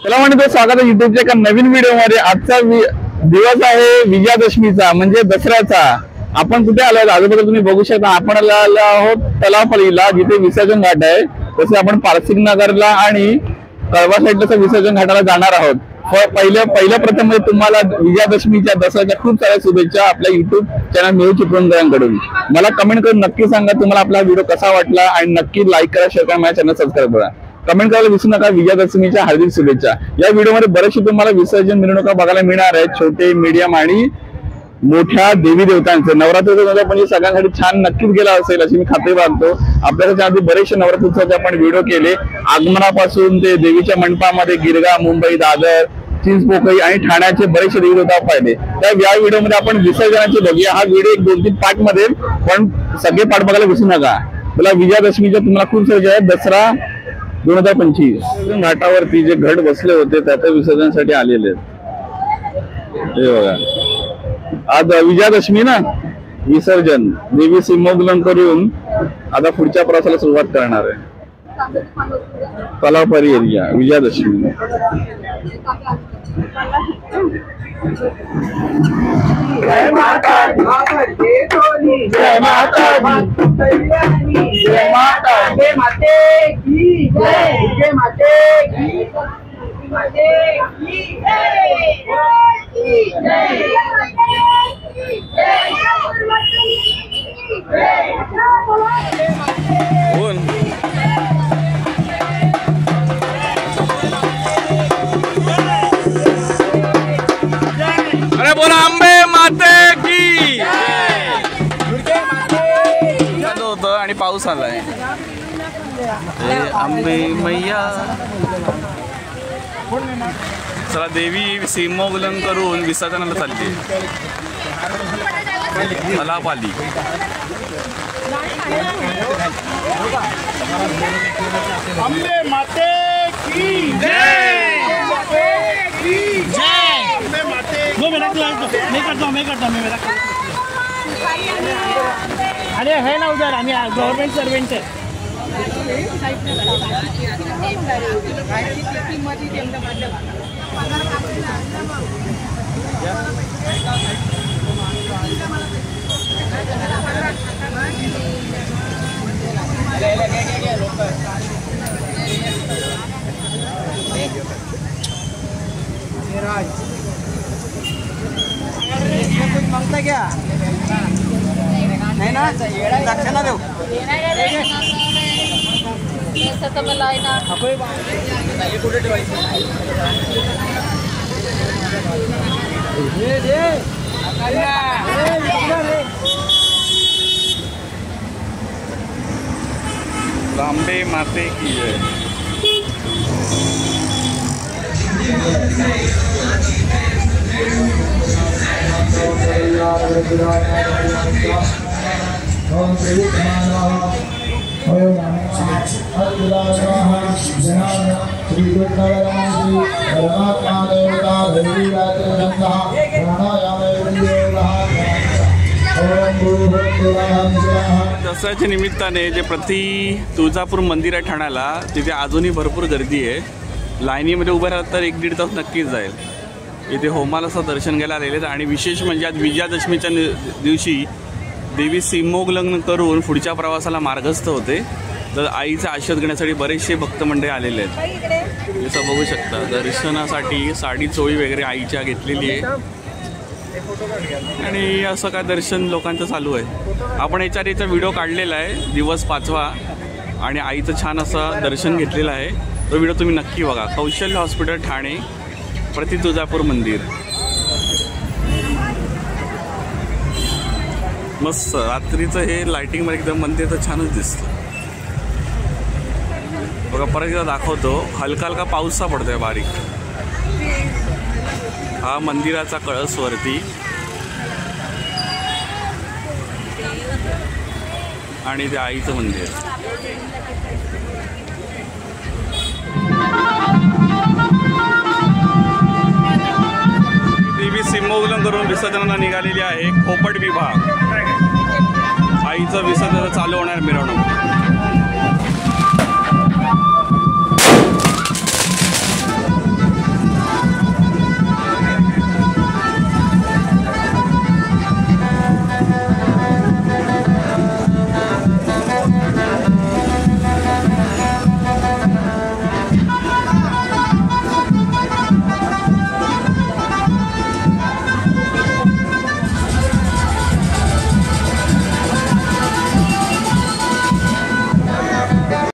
चला म्हणतो स्वागत आहे युट्यूबच्या एका नवीन व्हिडिओ मध्ये। आजचा दिवस आहे विजयादशमीचा म्हणजे दसऱ्याचा। आपण कुठे आलो आहोत आजूबाजूला तुम्ही बघू शकता। आपण आलो आहोत तलावपल्लीला जिथे विसर्जन घाट आहे। तसे आपण पारसिक नगरला आणि कळवा साईडला विसर्जन घाटाला जाणार आहोत। पहिल्या प्रथम तुम्हाला विजयादशमीच्या दसऱ्याच्या खूप साऱ्या शुभेच्छा आपल्या युट्यूब चॅनल मेहू चिपळूणकरांकडून। मला कमेंट करून नक्की सांगा तुम्हाला आपला व्हिडिओ कसा वाटला आणि नक्की लाईक करा, शेअर करा, माझ्या चॅनल सबस्क्राईब करा। कमेंट करायला विसरू नका। विजयादशमीच्या हार्दिक शुभेच्छा। या व्हिडिओमध्ये बरेचसे तुम्हाला विसर्जन मिरवणुका बघायला मिळणार आहेत, छोटे, मीडियम आणि मोठ्या देवी देवतांचे। नवरात्रोत्सव म्हणजे सगळ्यांसाठी छान नक्कीच गेला असेल अशी मी खात्री बाळगतो। आपल्याकडे आधी बरेचसे नवरात्रोत्सवाचे आपण व्हिडिओ केले, आगमनापासून ते देवीच्या मंडपामध्ये गिरगाव, मुंबई, दादर, चिंचपोकळी आणि ठाण्याचे बरेचसे देवी देवता पाहिले। त्या या व्हिडिओमध्ये आपण विसर्जनाचे बघूया। हा व्हिडिओ 2-3 पार्ट मध्ये, पण सगळे पार्ट बघायला विसरू नका। मला विजयादशमीच्या तुम्हाला खूप शुभेच्छा आहेत। दसरा 2025 घाटावरती जे घट बसले होते त्याच्या विसर्जनासाठी आलेले आहेत। हे बघा, आज विजयादशमी ना, विसर्जन देवी सिंहोगलन करून आता पुढच्या प्रवासाला सुरुवात करणार आहे। तलावपरी एरिया विजयादशमी। जय माता दी, जय माता दी, जय माता, जय माते की जय, जय माते की अरे बोला अंबे माते की होतं आणि पाऊस आलाय। अंबे मैया, चला देवी सिंहोगलन करून विसर्जनाला चालली तलावपल्ली। अंबे माते की जय, अंबे माते। वो मेरा मैं करता हूँ मैं मेरा। अरे है ना उधर, आम्ही गव्हर्नमेंट सर्वेंट है। कुछ मांगता क्या? नहीं ना, दक्षिणा देऊ। कुठे ठेवायचं? अंबे माते की जय। दसऱ्याच्या निमित्ताने जे प्रति तुळजापूर मंदिर आहे ठाण्याला, तिथे अजूनही भरपूर गर्दी आहे। लाईनीमध्ये उभं राहिलं तर 1-1.5 तास नक्कीच जाईल। इथे होमाला दर्शन घ्यायला आलेले आहेत आणि विशेष म्हणजे आज विजयादशमीच्या दिवशी देवी सिंहोगलन करून पुढच्या प्रवासाला मार्गस्थ होते। तर आईचा आशीर्वाद घेण्यासाठी बरेचसे भक्त मंडळी आलेले आहेत। जसं बघू शकता दर्शनासाठी साडी चोळी वगैरे आईच्या घेतलेली आहे आणि असं काय दर्शन लोकांचं चालू आहे। आपण याचा व्हिडिओ काढलेला आहे दिवस 5वा आणि आईचं छान असं दर्शन घेतलेलं आहे। तो व्हिडिओ तुम्ही नक्की बघा। कौशल्य हॉस्पिटल ठाणे, प्रति तुळजापूर मंदिर। मस्त रात्रीचं हे लाइटिंग मध्ये एकदम मंदिर तर छानच दिसतं बघा। परत एकदा दाखवतो, हलका हलका पाऊस पडतोय बारीक। हा मंदिराचा कळस वरती आणि ते आईचं मंदिर। देवी सिंहोगलन करून विसर्जनाला निघालेली आहे खोपट विभाग। आईचं विसर्जन चालू होणार मिरवणूक।